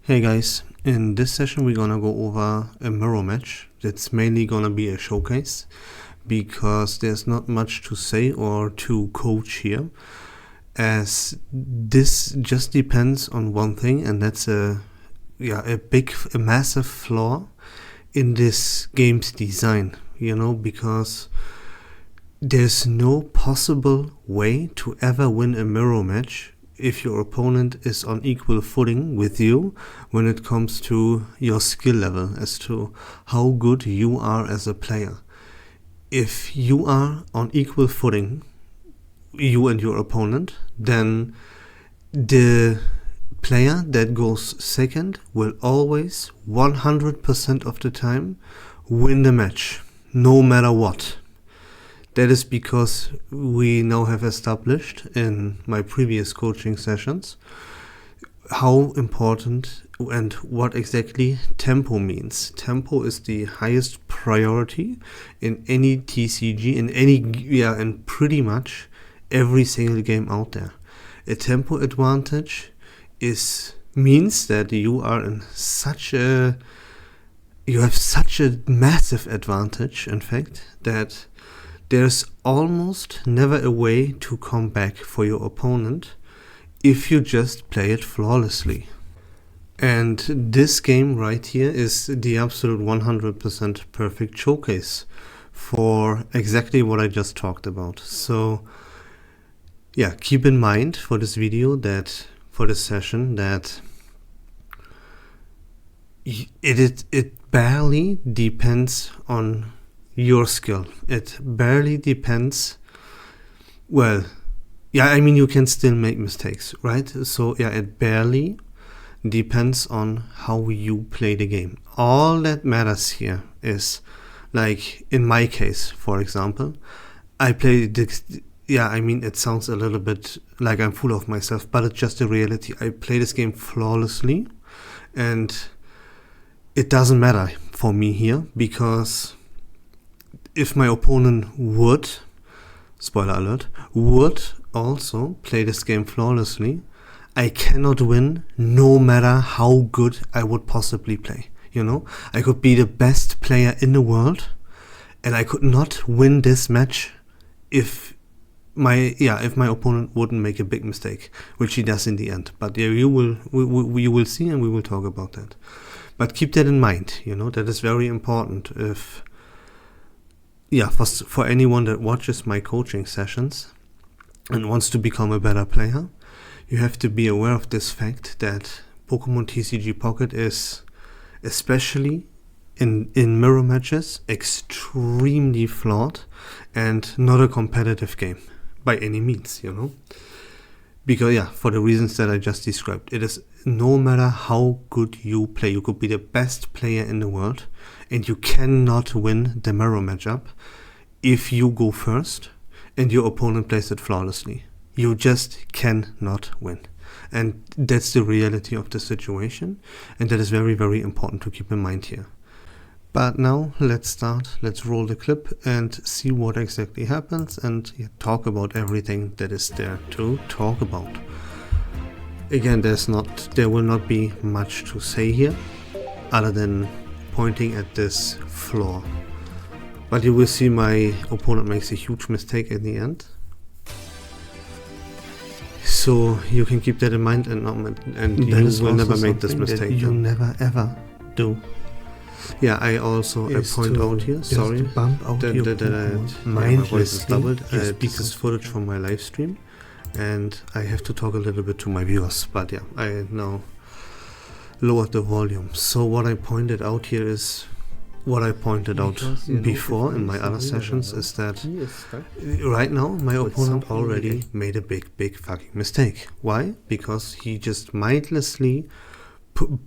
Hey guys, in this session we're gonna go over a mirror match. That's mainly gonna be a showcase because there's not much to say or to coach here, as this just depends on one thing, and that's a massive flaw in this game's design, because there's no possible way to ever win a mirror match if your opponent is on equal footing with you when it comes to your skill level, as to how good you are as a player. If you are on equal footing, you and your opponent, then the player that goes second will always 100% of the time win the match, no matter what. That is because we now have established in my previous coaching sessions how important and what exactly tempo means. Tempo is the highest priority in any TCG, in pretty much every single game out there. A tempo advantage means that you have such a massive advantage, in fact, that there's almost never a way to come back for your opponent if you just play it flawlessly. And this game right here is the absolute 100% perfect showcase for exactly what I just talked about. So yeah, keep in mind for this video for this session that it barely depends on your skill. It barely depends. You can still make mistakes, right? So yeah, it barely depends on how you play the game. All that matters here is, like in my case, for example, it sounds a little bit like I'm full of myself, but it's just the reality. I play this game flawlessly, and it doesn't matter for me here, because if my opponent would also play this game flawlessly, I cannot win no matter how good I would possibly play. I could be the best player in the world and I could not win this match if my opponent wouldn't make a big mistake, which he does in the end. But yeah, you will see, and we will talk about that. But keep that in mind, that is very important. For anyone that watches my coaching sessions and wants to become a better player, you have to be aware of this fact that Pokemon TCG Pocket is, especially in mirror matches, extremely flawed and not a competitive game by any means, Because for the reasons that I just described, it is no matter how good you play, you could be the best player in the world, and you cannot win the mirror matchup if you go first and your opponent plays it flawlessly. You just cannot win. And that's the reality of the situation, and that is very, very important to keep in mind here. But now let's start. Let's roll the clip and see what exactly happens, and talk about everything that is there to talk about. Again, there will not be much to say here other than pointing at this flaw. But you will see my opponent makes a huge mistake in the end. So you can keep that in mind, and you will never make this mistake. You never ever do. Yeah, I point out here, sorry, that my voice is doubled. This is footage from my live stream, and I have to talk a little bit to my viewers, but yeah, I now lowered the volume. So what I pointed out here is what I pointed out before in my other sessions, is that right now my opponent already made a big fucking mistake. Why? Because he just mindlessly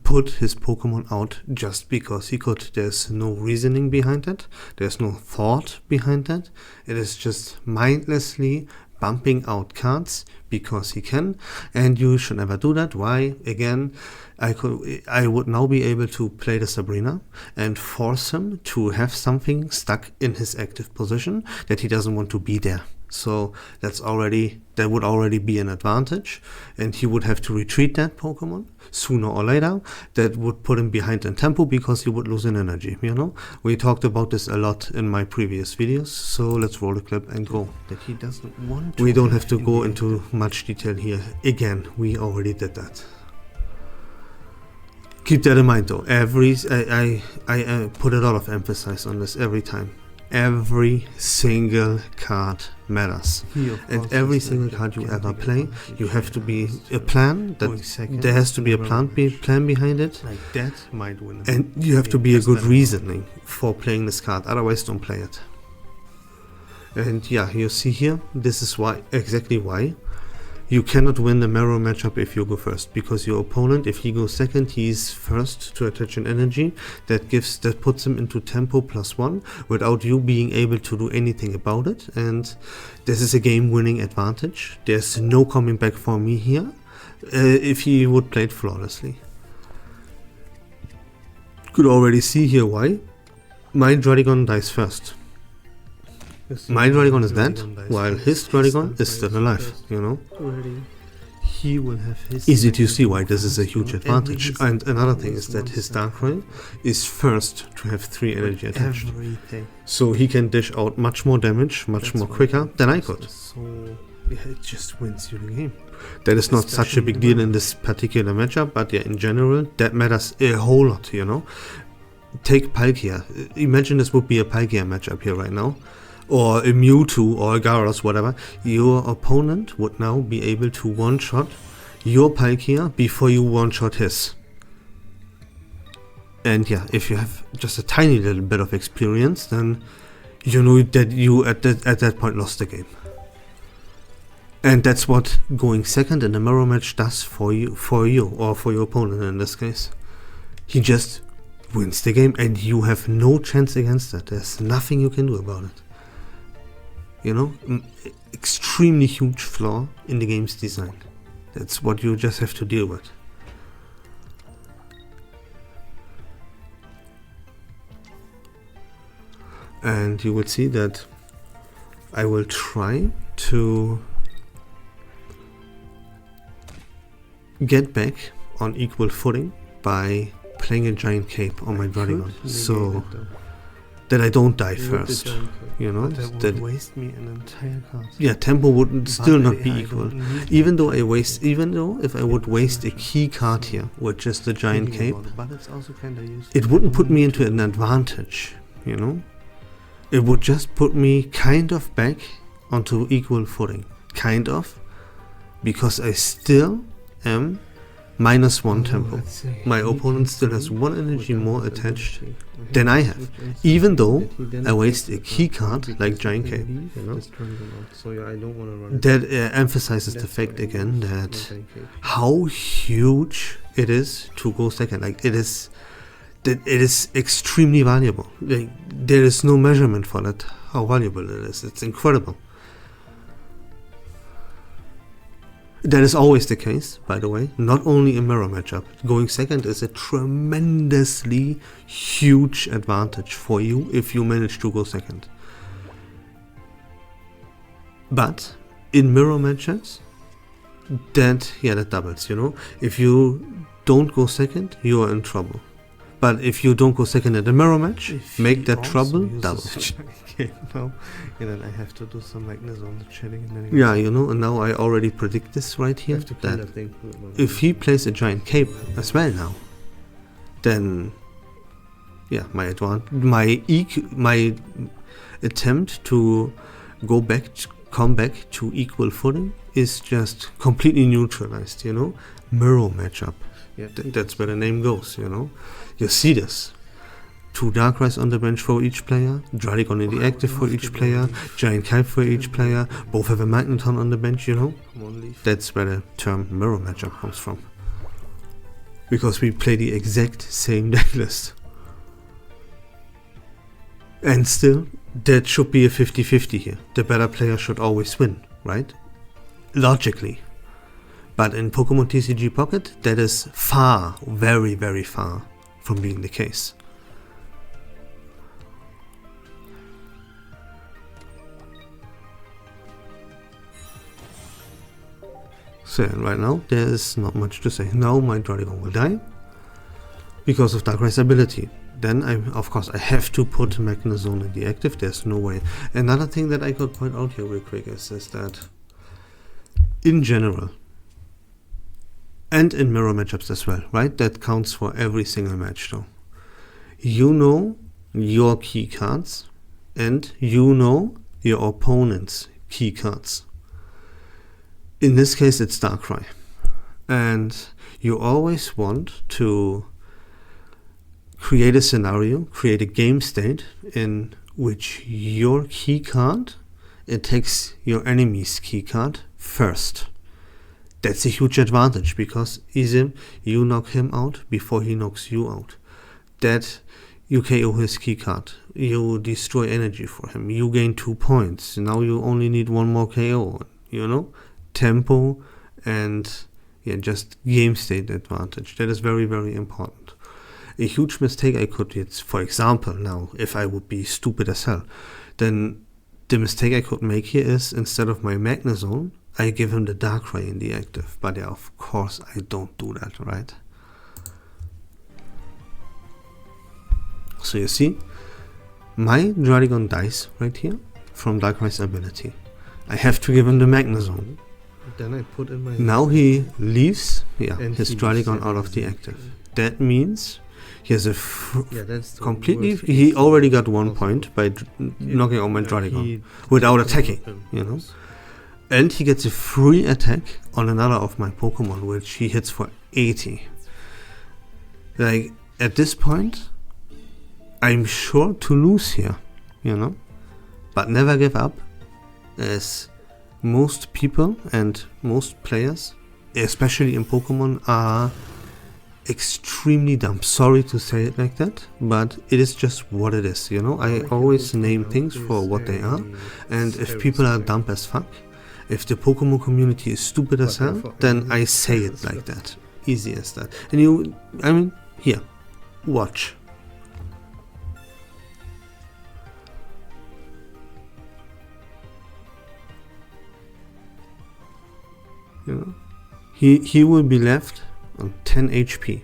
put his Pokemon out just because he could. There's no reasoning behind it. There's no thought behind it. It is just mindlessly bumping out cards because he can, and you should never do that. Why? Again, I would now be able to play the Sabrina and force him to have something stuck in his active position that he doesn't want to be there. So that would already be an advantage, and he would have to retreat that Pokemon sooner or later. That would put him behind in tempo because he would lose in energy, you know? We talked about this a lot in my previous videos, so let's roll the clip and go. That he doesn't want to. We don't have to go into much detail here. Again, we already did that. Keep that in mind though. I put a lot of emphasis on this every time. Every single card matters, and every single card you ever play, you have to be a plan. There has to be a plan behind it, Like that might win. and you have to be a good reasoning for playing this card. Otherwise, don't play it. And yeah, you see here, this is exactly why you cannot win the mirror matchup if you go first, because your opponent, if he goes second, he's first to attach an energy that puts him into tempo +1 without you being able to do anything about it, and this is a game-winning advantage. There's no coming back for me here if he would play it flawlessly. Could already see here why. My Druddigon dies first. My Druddigon is dead, while his Druddigon is still alive, you know? He will have his. Easy to see why this is a huge advantage. And another thing is that his Darkrai is first to have 3 energy attached. Everything. So he can dish out much more damage, much more quicker than I could. So yeah, it just wins you the game. That is not such a big deal in this particular matchup, but yeah, in general, that matters a whole lot, you know? Take Palkia. Imagine this would be a Palkia matchup here right now, or a Mewtwo or a Gyarados, whatever. Your opponent would now be able to one-shot your Palkia before you one-shot his. And yeah, if you have just a tiny little bit of experience, then you know that you at that point lost the game. And that's what going second in a mirror match does for you or for your opponent in this case. He just wins the game and you have no chance against that. There's nothing you can do about it. You know, extremely huge flaw in the game's design. That's what you just have to deal with. And you will see that I will try to get back on equal footing by playing a giant cape on my Druddigon, so that I don't die first. You know, that would waste me an entire card. Yeah, tempo would still not be equal. Even though if I would waste a key card here, which is the giant cape, but it's also kinda useful. it wouldn't put me into an advantage, you know? It would just put me kind of back onto equal footing. Kind of. Because I still am -1 tempo. My opponent still has 1 energy more attached than I have, even though I waste a key card like Giant Cape, you know? That emphasizes the fact again that how huge it is to go second. Like it is extremely valuable. Like, there is no measurement for that, how valuable it is. It's incredible. That is always the case, by the way, not only in mirror matchup. Going second is a tremendously huge advantage for you if you manage to go second. But in mirror matchups, that doubles, you know. If you don't go second, you are in trouble. But if you don't go second at a mirror match, make that trouble double. No, and then I have to do some likeness on the chatting. And then Yeah, you know, and now I already predict this right here, that if he plays a giant cape as well now, then yeah, my attempt to come back to equal footing is just completely neutralized, you know. Mirror matchup. Yeah, That's where the name goes, you know. You see this. 2 Darkrai's on the bench for each player, Druddigon in the active for each player, Giant Cape for each player, both have a Magneton on the bench, you know. That's where the term mirror matchup comes from. Because we play the exact same deck list. And still, that should be a 50-50 here. The better player should always win, right? Logically. But in Pokemon TCG Pocket, that is far, very, very far from being the case. So right now, there is not much to say. Now my Dragon will die because of Darkrai's ability. Then of course I have to put Magnezone in the active. There's no way. Another thing that I could point out here real quick is that in general, and in mirror matchups as well, right? That counts for every single match though. You know your key cards and you know your opponent's key cards. In this case it's Darkrai. And you always want to create a scenario, create a game state in which your key card attacks your enemy's key card first. That's a huge advantage because easy, you knock him out before he knocks you out. That you KO his key card, you destroy energy for him, you gain 2 points. Now you only need one more KO, you know? Tempo and just game state advantage. That is very, very important. A huge mistake I could get, for example, now, if I would be stupid as hell, then the mistake I could make here is, instead of my Magnezone, I give him the Darkrai in the active. But yeah, of course I don't do that, right? So you see, my Dragon dies right here from Darkrai's ability. I have to give him the Magnezone. Then I put in my... Now he leaves his Dragon out of the active. That means he has a completely... He already got 1 point by knocking out my Dragon without attacking, you know. And he gets a free attack on another of my Pokemon, which he hits for 80. Like, at this point, I'm sure to lose here, you know. But never give up, as most people and most players, especially in Pokemon, are extremely dumb. Sorry to say it like that, but it is just what it is, you know. I always name things for what they are, and if people are dumb as fuck, if the Pokemon community is stupid as hell, then I say it like that. Easy as that. And here, watch. You know, he will be left on 10 HP.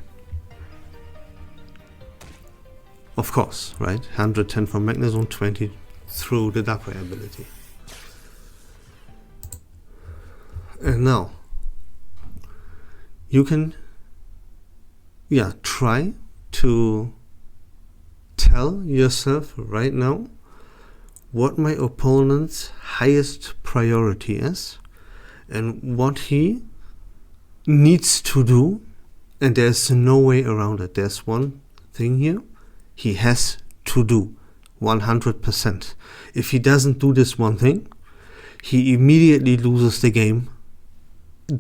Of course, right? 110 from Magnezone, 20 through the Darkrai ability. And now, you can, try to tell yourself right now what my opponent's highest priority is and what he needs to do, and there's no way around it. There's one thing here he has to do 100%. If he doesn't do this one thing, he immediately loses the game.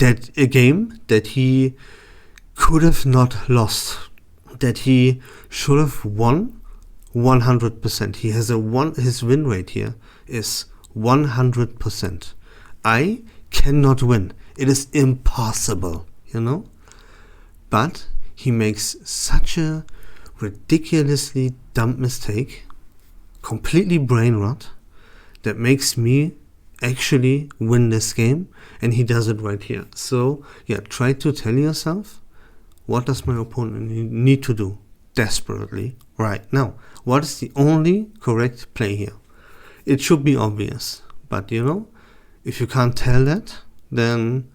A game that he could have not lost, that he should have won 100%. He has his win rate here is 100%. I cannot win. It is impossible, you know? But he makes such a ridiculously dumb mistake, completely brain rot, that makes me actually win this game, and he does it right here. So try to tell yourself, what does my opponent need to do desperately right now? What is the only correct play here? It should be obvious, but you know, if you can't tell that, then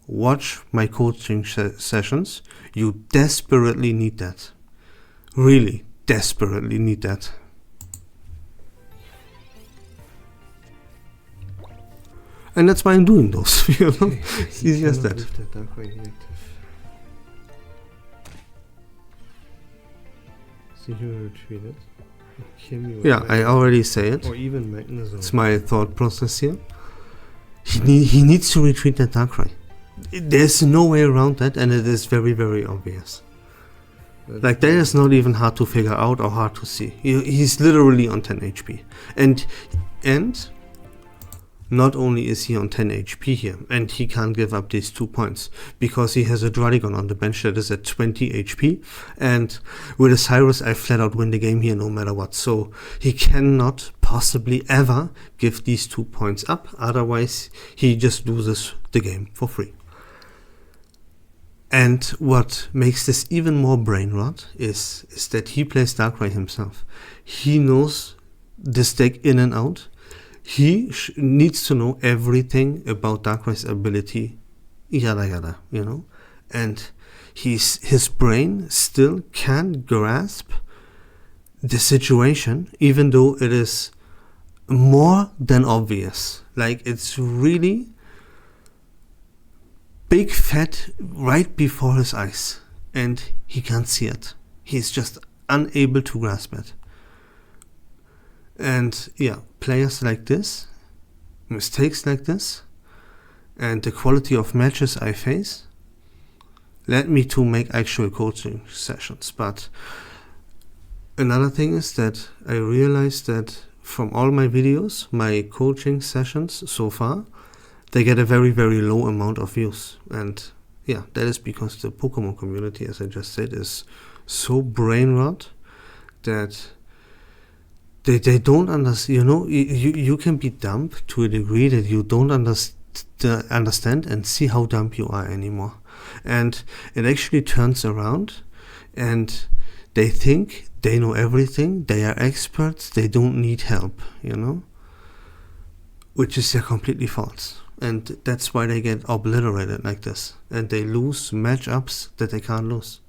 watch my coaching sessions. You desperately need that. Really desperately need that. And that's why I'm doing those. You know? It's easy as that. See who retreated. I already say it. Or even Magnezone. It's my thought process here. He needs to retreat that Darkrai. There's no way around that, and it is very, very obvious. Like, that is not even hard to figure out or hard to see. He's literally on 10 HP. And not only is he on 10 HP here, and he can't give up these 2 points, because he has a Dragon on the bench that is at 20 HP, and with a Cyrus I flat out win the game here no matter what. So he cannot possibly ever give these 2 points up, otherwise he just loses the game for free. And what makes this even more brain rot is that he plays Darkrai himself. He knows this deck in and out. He needs to know everything about Darkrai's ability, yada yada, you know. And his brain still can't grasp the situation, even though it is more than obvious. Like, it's really big fat right before his eyes, and he can't see it. He's just unable to grasp it. And yeah, players like this, mistakes like this, and the quality of matches I face led me to make actual coaching sessions. But another thing is that I realized that from all my videos, my coaching sessions so far, they get a very, very low amount of views. And yeah, that is because the Pokemon community, as I just said, is so brain rot that they don't understand. You know, you can be dumb to a degree that you don't understand and see how dumb you are anymore. And it actually turns around, and they think they know everything, they are experts, they don't need help, you know? Which is completely false. And that's why they get obliterated like this. And they lose matchups that they can't lose.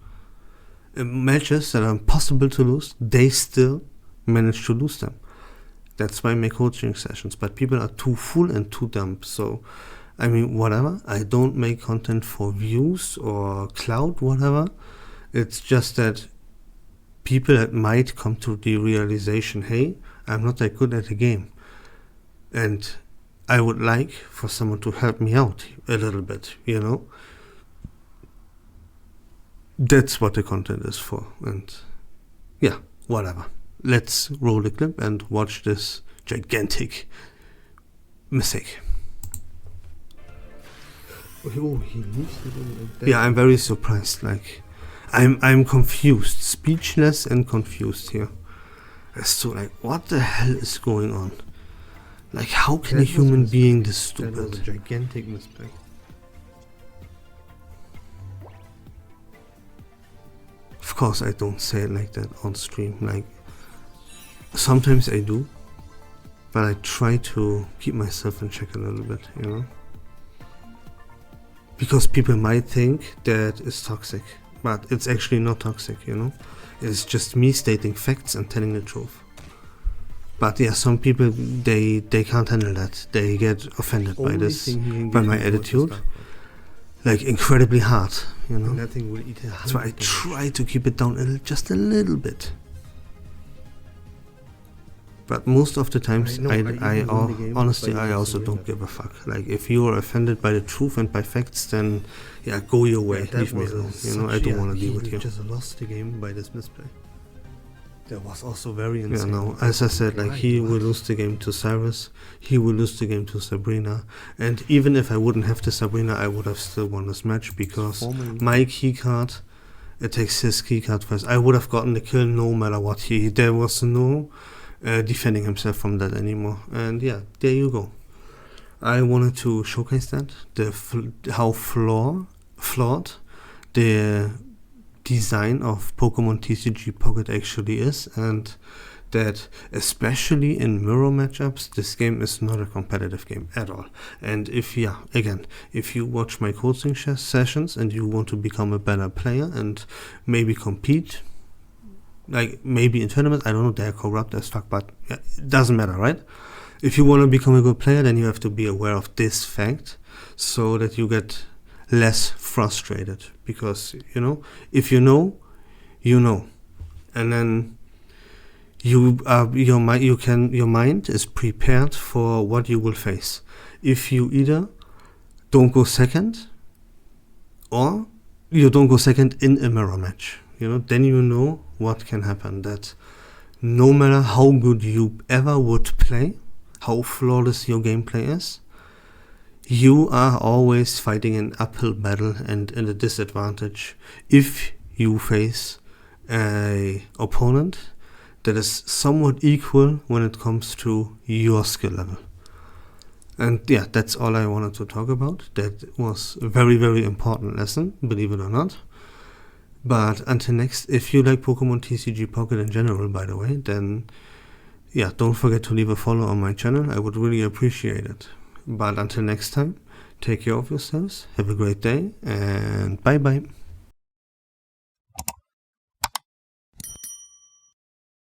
Matches that are impossible to lose, they still manage to lose them. That's why I make coaching sessions. But people are too full and too dumb. So, I mean, whatever. I don't make content for views or clout, whatever. It's just that people that might come to the realization, hey, I'm not that good at the game. And I would like for someone to help me out a little bit, you know? That's what the content is for. And yeah, whatever. Let's roll the clip and watch this gigantic mistake. Oh, he leaves it like that. Yeah, I'm very surprised. Like, I'm confused, speechless and confused here. As to, like, what the hell is going on? Like, how can a human being this stupid? That was a gigantic mistake. Of course, I don't say it like that on stream. Like, sometimes I do, but I try to keep myself in check a little bit, you know? Because people might think that it's toxic, but it's actually not toxic, you know? It's just me stating facts and telling the truth. But yeah, some people, they can't handle that. They get offended by this, by my attitude. Like, incredibly hard, you know? Nothing will eat. That's why I try to keep it down just a little bit. But most of the times, honestly, I also don't give a fuck. Like, if you are offended by the truth and by facts, then yeah, go your way. Leave me alone. You know, I don't want to deal with you. Just lost the game by this misplay. That was also very insane. Yeah, no, as I said, like, he will lose the game to Cyrus, he will lose the game to Sabrina, and even if I wouldn't have the Sabrina, I would have still won this match, because my keycard attacks his keycard first. I would have gotten the kill no matter what. There was no defending himself from that anymore. And yeah, there you go. I wanted to showcase that, how flawed the design of Pokemon TCG Pocket actually is, and that especially in mirror matchups, this game is not a competitive game at all. And if you watch my coaching sessions and you want to become a better player and maybe compete, like maybe in tournaments, I don't know, they're corrupt as fuck, but yeah, it doesn't matter, right? If you want to become a good player, then you have to be aware of this fact so that you get less frustrated, because you know, if you know, and then your mind is prepared for what you will face. If you either don't go second, or you don't go second in a mirror match, you know, then you know what can happen. That no matter how good you ever would play, how flawless your gameplay is, you are always fighting an uphill battle and in a disadvantage if you face an opponent that is somewhat equal when it comes to your skill level. And yeah, that's all I wanted to talk about. That was a very, very important lesson, believe it or not. But until next, if you like Pokemon TCG Pocket in general, by the way, then yeah, don't forget to leave a follow on my channel. I would really appreciate it. But until next time, take care of yourselves, have a great day, and bye bye.